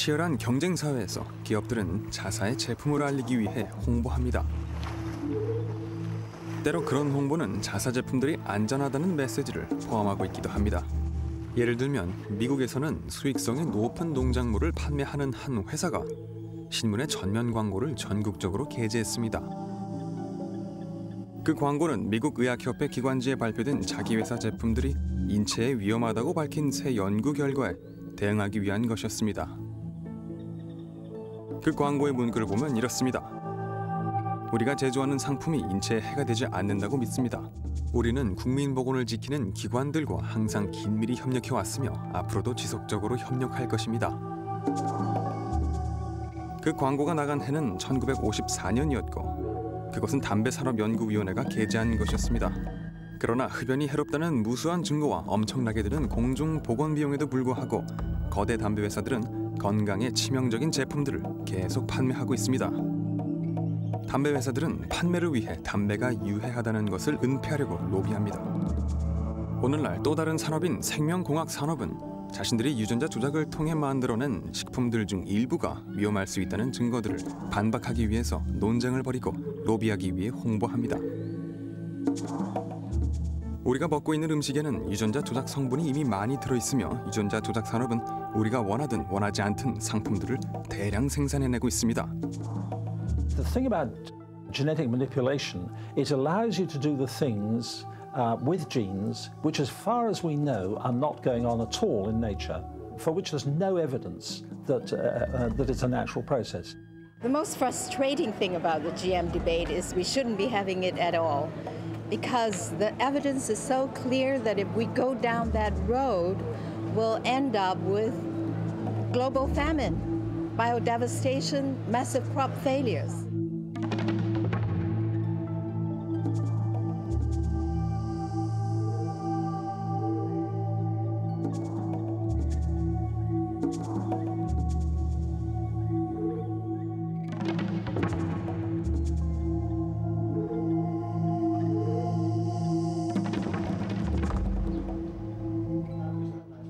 치열한 경쟁 사회에서 기업들은 자사의 제품을 알리기 위해 홍보합니다. 때로 그런 홍보는 자사 제품들이 안전하다는 메시지를 포함하고 있기도 합니다. 예를 들면 미국에서는 수익성이 높은 농작물을 판매하는 한 회사가 신문의 전면 광고를 전국적으로 게재했습니다. 그 광고는 미국 의학협회 기관지에 발표된 자기 회사 제품들이 인체에 위험하다고 밝힌 새 연구 결과에 대응하기 위한 것이었습니다. 그 광고의 문구를 보면 이렇습니다. 우리가 제조하는 상품이 인체에 해가 되지 않는다고 믿습니다. 우리는 국민 보건을 지키는 기관들과 항상 긴밀히 협력해왔으며 앞으로도 지속적으로 협력할 것입니다. 그 광고가 나간 해는 1954년이었고 그것은 담배산업연구위원회가 게재한 것이었습니다. 그러나 흡연이 해롭다는 무수한 증거와 엄청나게 드는 공중 보건 비용에도 불구하고 거대 담배 회사들은 건강에 치명적인 제품들을 계속 판매하고 있습니다. 담배 회사들은 판매를 위해 담배가 유해하다는 것을 은폐하려고 로비합니다. 오늘날 또 다른 산업인 생명공학 산업은 자신들이 유전자 조작을 통해 만들어낸 식품들 중 일부가 위험할 수 있다는 증거들을 반박하기 위해서 논쟁을 벌이고 로비하기 위해 홍보합니다. 우리가 먹고 있는 음식에는 유전자 조작 성분이 이미 많이 들어있으며 유전자 조작 산업은 우리가 원하든 원하지 않든 상품들을 대량 생산해내고 있습니다. The thing about genetic manipulation, it allows you to do the things with genes which, as far as we know, are not going on at all in nature, for which there's no evidence that it's a natural process. The most frustrating thing about the GM debate is we shouldn't be having it at all, because the evidence is so clear that if we go down that road, we'll end up with global famine, biodevastation, massive crop failures.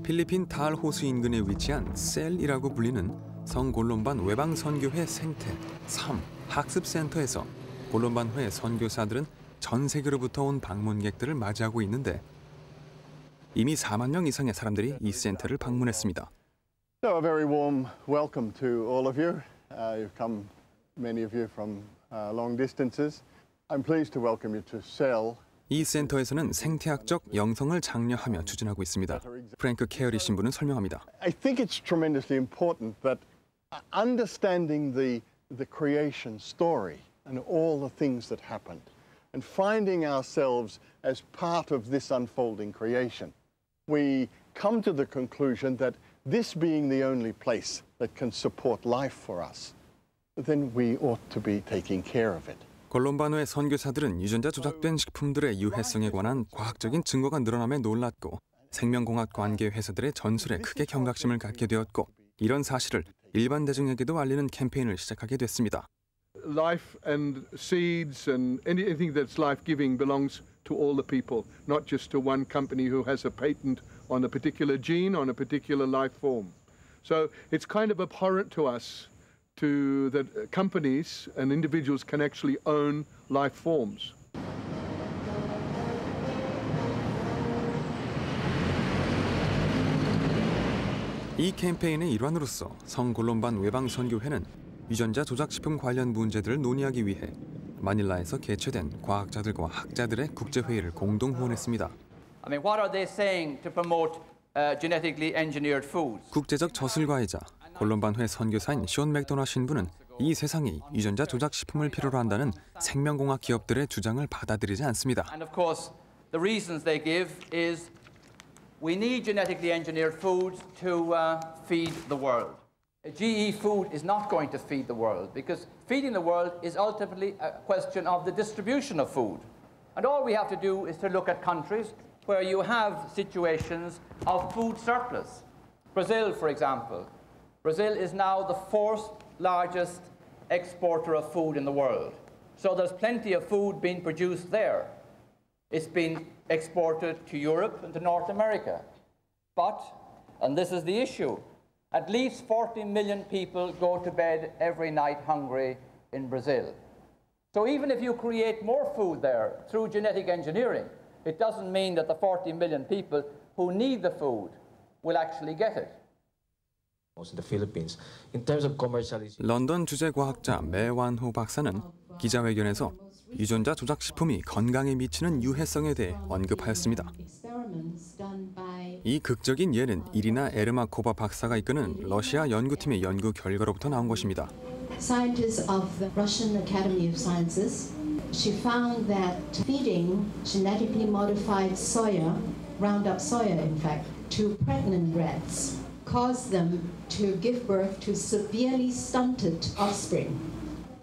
필리핀 달 호수 인근에 위치한 셀이라고 불리는 성골론반 외방선교회 생태 3 학습센터에서 골론반회 선교사들은 전 세계로부터 온 방문객들을 맞이하고 있는데 이미 4만 명 이상의 사람들이 이 센터를 방문했습니다. So a very warm welcome to all of you. You've come, many of you, from long distances. I'm pleased to welcome you to Cell. 이 센터에서는 생태학적 영성을 장려하며 추진하고 있습니다. 프랭크 케어리 신부는 설명합니다. I think it's tremendously important that understanding the creation story and all the things that happened and finding ourselves as part of this unfolding creation, we come to the conclusion that this being the only place that can support life for us, then we ought to be taking care of it. 골론반회 선교사들은 유전자 조작된 식품들의 유해성에 관한 과학적인 증거가 늘어남에 놀랐고 생명공학 관계 회사들의 전술에 크게 경각심을 갖게 되었고 이런 사실을 일반 대중에게도 알리는 캠페인을 시작하게 됐습니다. Life and seeds and anything that's life-giving belongs to all the people, not just to one company who has a patent on a particular gene, on a particular life form. So it's kind of abhorrent to us to that companies and individuals can actually own life forms. 이 캠페인의 일환으로서 성골론반 외방선교회는 유전자 조작식품 관련 문제들을 논의하기 위해 마닐라에서 개최된 과학자들과 학자들의 국제회의를 공동 후원했습니다. I mean, what are they saying to promote genetically engineered foods? 국제적 저술가이자 골론반회 선교사인 숀 맥도나 신부는 이 세상이 유전자 조작 식품을 필요로 한다는 생명공학 기업들의 주장을 받아들이지 않습니다. And of course, the reasons they give is we need genetically engineered foods to feed the world. GE food is not going to feed the world because feeding the world is ultimately a question of the distribution of food. And all we have to do is to look at countries where you have situations of food surplus. Brazil, for example. Brazil is now the 4th largest exporter of food in the world. So there's plenty of food being produced there. It's been exported to Europe and to North America. But, and this is the issue, At least 40 million people go to bed every night hungry in Brazil. So even if you create more food there through genetic engineering, it doesn't mean that the 40 million people who need the food will actually get it. In the Philippines, in terms of commercialization. 런던 주재과학자 매완호 박사는 기자회견에서 유전자 조작 식품이 건강에 미치는 유해성에 대해 언급하였습니다. 이 극적인 예는 이리나 에르마코바 박사가 이끄는 러시아 연구팀의 연구 결과로부터 나온 것입니다. Scientists of the Russian Academy of Sciences, she found that feeding genetically modified soya, Roundup soya in fact, to pregnant rats caused them to give birth to severely stunted offspring.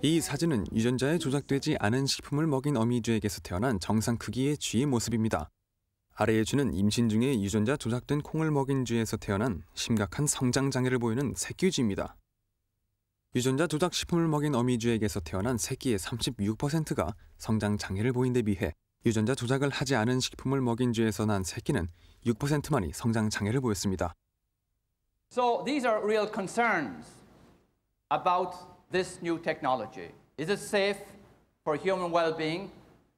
이 사진은 유전자에 조작되지 않은 식품을 먹인 어미쥐에게서 태어난 정상 크기의 쥐의 모습입니다. 아래의 쥐는 임신 중에 유전자 조작된 콩을 먹인 쥐에서 태어난 심각한 성장 장애를 보이는 새끼쥐입니다. 유전자 조작 식품을 먹인 어미쥐에게서 태어난 새끼의 36%가 성장 장애를 보인 데 비해 유전자 조작을 하지 않은 식품을 먹인 쥐에서 난 새끼는 6%만이 성장 장애를 보였습니다. So these are real concerns about this new technology. Is it safe for human well-being?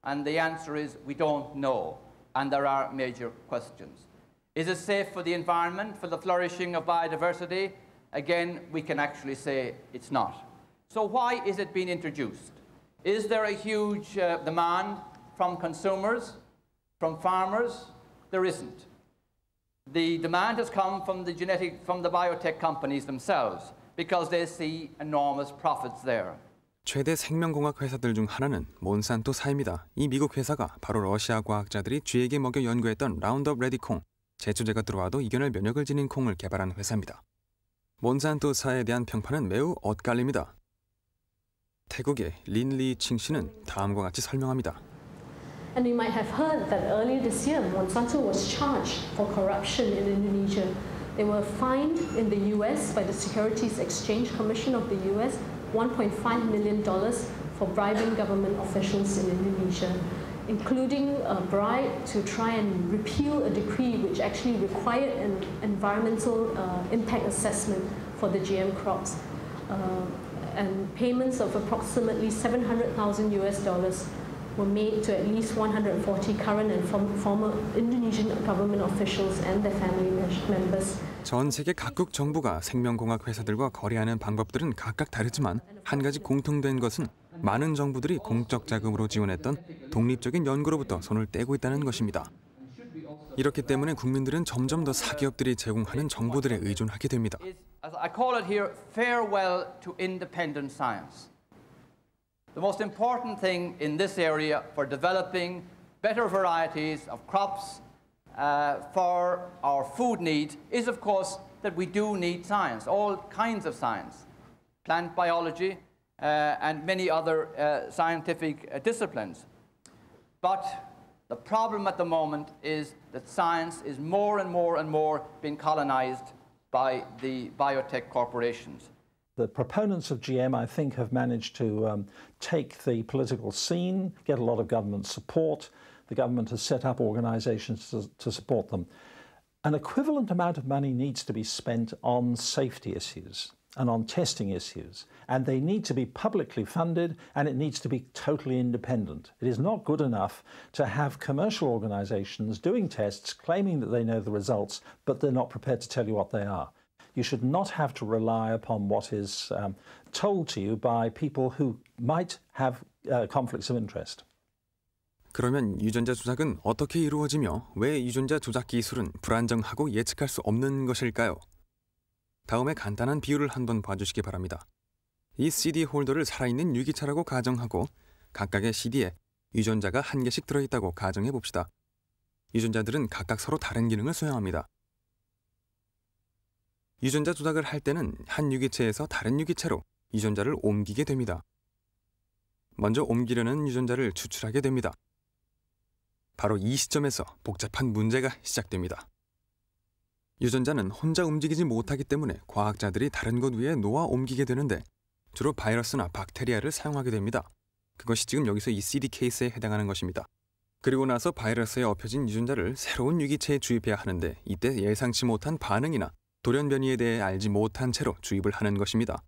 And the answer is we don't know, and there are major questions. Is it safe for the environment, for the flourishing of biodiversity? Again, we can actually say it's not. So why is it being introduced? Is there a huge demand from consumers, from farmers? There isn't. The demand has come from the biotech companies themselves because they see enormous profits there. 최대 생명공학 회사들 중 하나는 몬산토사입니다. 이 미국 회사가 바로 러시아 과학자들이 쥐에게 먹여 연구했던 라운드업 레디콩, 제초제가 들어와도 이겨낼 면역을 지닌 콩을 개발한 회사입니다. 몬산토사에 대한 평판은 매우 엇갈립니다. 태국의 린리 칭 씨는 다음과 같이 설명합니다. And you might have heard that earlier this year, Monsanto was charged for corruption in Indonesia. They were fined in the US by the Securities Exchange Commission of the US $1.5 million for bribing government officials in Indonesia, including a bribe to try and repeal a decree which actually required an environmental impact assessment for the GM crops, and payments of approximately $700,000 were made to at least 140 current and former Indonesian government officials and their family members. 전 세계 각국 정부가 생명공학 회사들과 거래하는 방법들은 각각 다르지만 한 가지 공통된 것은 많은 정부들이 공적 자금으로 지원했던 독립적인 연구로부터 손을 떼고 있다는 것입니다. 이렇기 때문에 국민들은 점점 더 사기업들이 제공하는 정보들에 의존하게 됩니다. I call it here farewell to independent science. The most important thing in this area for developing better varieties of crops for our food needs is, of course, that we do need science, all kinds of science, plant biology and many other scientific disciplines. But the problem at the moment is that science is more and more and more being colonized by the biotech corporations. The proponents of GM, I think, have managed to take the political scene, get a lot of government support. The government has set up organizations to support them. An equivalent amount of money needs to be spent on safety issues and on testing issues, and they need to be publicly funded, and it needs to be totally independent. It is not good enough to have commercial organizations doing tests, claiming that they know the results, but they're not prepared to tell you what they are. You should not have to rely upon what is told to you by people who might have conflicts of interest. 그러면 유전자 조작은 어떻게 이루어지며 왜 유전자 조작 기술은 불안정하고 예측할 수 없는 것일까요? 다음에 간단한 비유를 한번 봐주시기 바랍니다. 이 CD 홀더를 살아있는 유기체라고 가정하고 각각의 CD에 유전자가 한 개씩 들어있다고 가정해 봅시다. 유전자들은 각각 서로 다른 기능을 수행합니다. 유전자 조작을 할 때는 한 유기체에서 다른 유기체로 유전자를 옮기게 됩니다. 먼저 옮기려는 유전자를 추출하게 됩니다. 바로 이 시점에서 복잡한 문제가 시작됩니다. 유전자는 혼자 움직이지 못하기 때문에 과학자들이 다른 것 위에 놓아 옮기게 되는데 주로 바이러스나 박테리아를 사용하게 됩니다. 그것이 지금 여기서 이 CD 케이스에 해당하는 것입니다. 그리고 나서 바이러스에 엎혀진 유전자를 새로운 유기체에 주입해야 하는데 이때 예상치 못한 반응이나 돌연 변이에 대해 알지 못한 채로 주입을 하는 것입니다.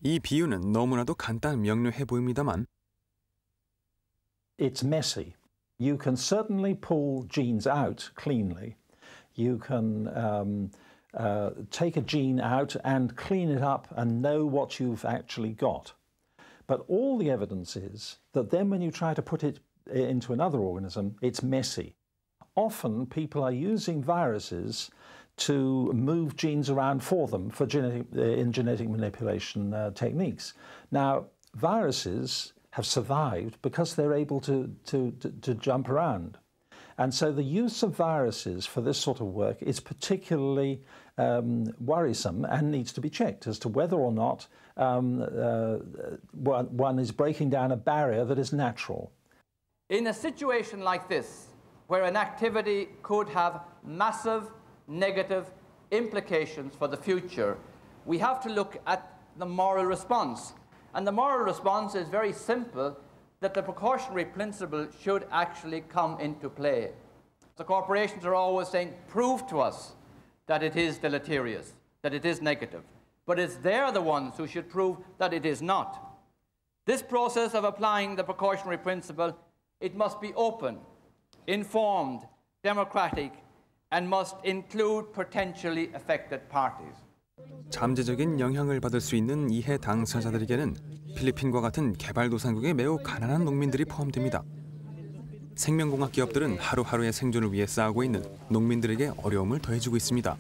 이 비유는 너무나도 간단 명료해 보입니다만 It's messy. You can certainly pull genes out cleanly. You can take a gene out and clean it up and know what you've actually got. But all the evidence is that then when you try to put it into another organism, it's messy. Often people are using viruses to move genes around for them for in genetic manipulation techniques. Now, viruses have survived because they're able to jump around. And so the use of viruses for this sort of work is particularly worrisome and needs to be checked as to whether or not one is breaking down a barrier that is natural. In a situation like this, where an activity could have massive negative implications for the future, we have to look at the moral response. And the moral response is very simple, that the precautionary principle should actually come into play. The corporations are always saying, prove to us that it is deleterious, that it is negative. But it's they're the ones who should prove that it is not. This process of applying the precautionary principle, it must be open, informed, democratic, and must include potentially affected parties. 잠재적인 영향을 받을 수 있는 이해 당사자들에게는 필리핀과 같은 개발도상국의 매우 가난한 농민들이 포함됩니다. 생명공학 기업들은 하루하루의 생존을 위해 싸우고 있는 농민들에게 어려움을 더해주고 있습니다.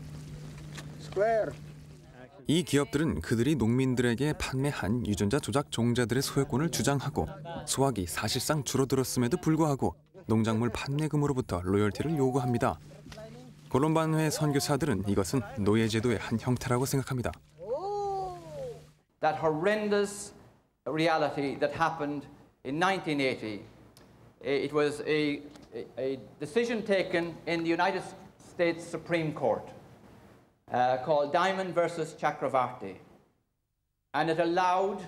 이 기업들은 그들이 농민들에게 판매한 유전자 조작 종자들의 소유권을 주장하고 수확이 사실상 줄어들었음에도 불구하고 농작물 판매금으로부터 로열티를 요구합니다. 콜롬반회 선교사들은 이것은 노예제도의 한 형태라고 생각합니다. That horrendous reality that happened in 1980, it was a decision taken in the United States Supreme Court called Diamond versus Chakravarti. And it allowed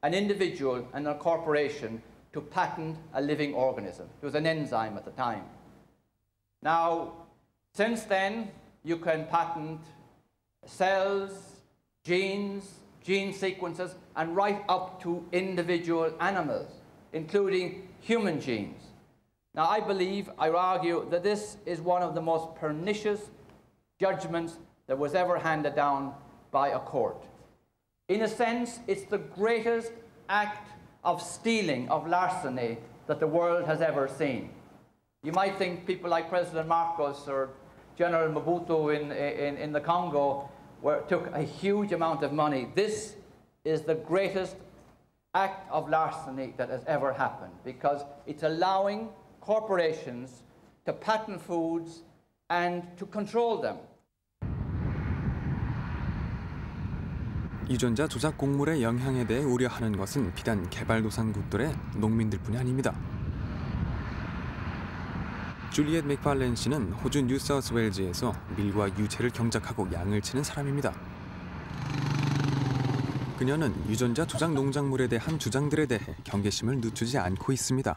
an individual and a corporation to patent a living organism. It was an enzyme at the time. Now, since then, you can patent cells, genes, gene sequences, and right up to individual animals, including human genes. Now, I argue that this is one of the most pernicious judgments that was ever handed down by a court. In a sense, it's the greatest act of stealing, of larceny, that the world has ever seen. You might think people like President Marcos or General Mobutu in the Congo took a huge amount of money. This is the greatest act of larceny that has ever happened, because it's allowing corporations to patent foods and to control them. 유전자 조작 곡물의 영향에 대해 우려하는 것은 비단 개발도상국들의 농민들뿐이 아닙니다. 줄리엣 맥팔렌 씨는 호주 뉴사우스웨일즈에서 밀과 유채를 경작하고 양을 치는 사람입니다. 그녀는 유전자 조작 농작물에 대한 주장들에 대해 경계심을 늦추지 않고 있습니다.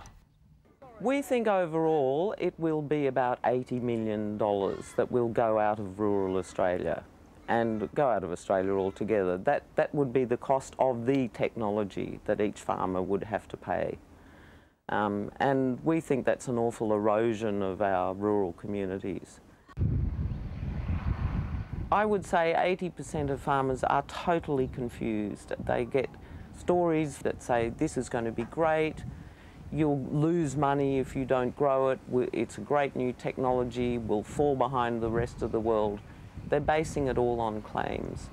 We think overall it will be about $80 million that will go out of rural Australia and go out of Australia altogether. That would be the cost of the technology that each farmer would have to pay. And we think that's an awful erosion of our rural communities. I would say 80% of farmers are totally confused. They get stories that say this is going to be great, you'll lose money if you don't grow it, it's a great new technology, we'll fall behind the rest of the world. They're basing it all on claims.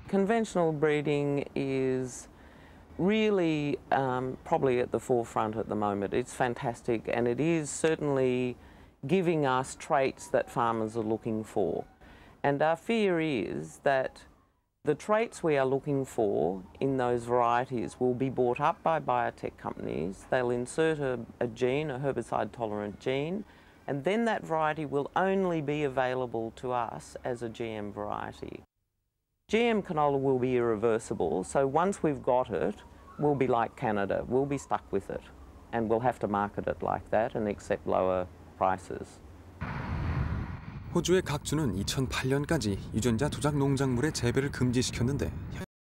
Conventional breeding is really probably at the forefront at the moment. It's fantastic, and it is certainly giving us traits that farmers are looking for. And our fear is that the traits we are looking for in those varieties will be bought up by biotech companies. They'll insert a gene, a herbicide-tolerant gene, and then that variety will only be available to us as a GM variety. GM canola will be irreversible, so once we've got it, we'll be like Canada. We'll be stuck with it, and we'll have to market it like that and accept lower prices. 호주의 각 주는 2008년까지 유전자 조작 농작물의 재배를 금지시켰는데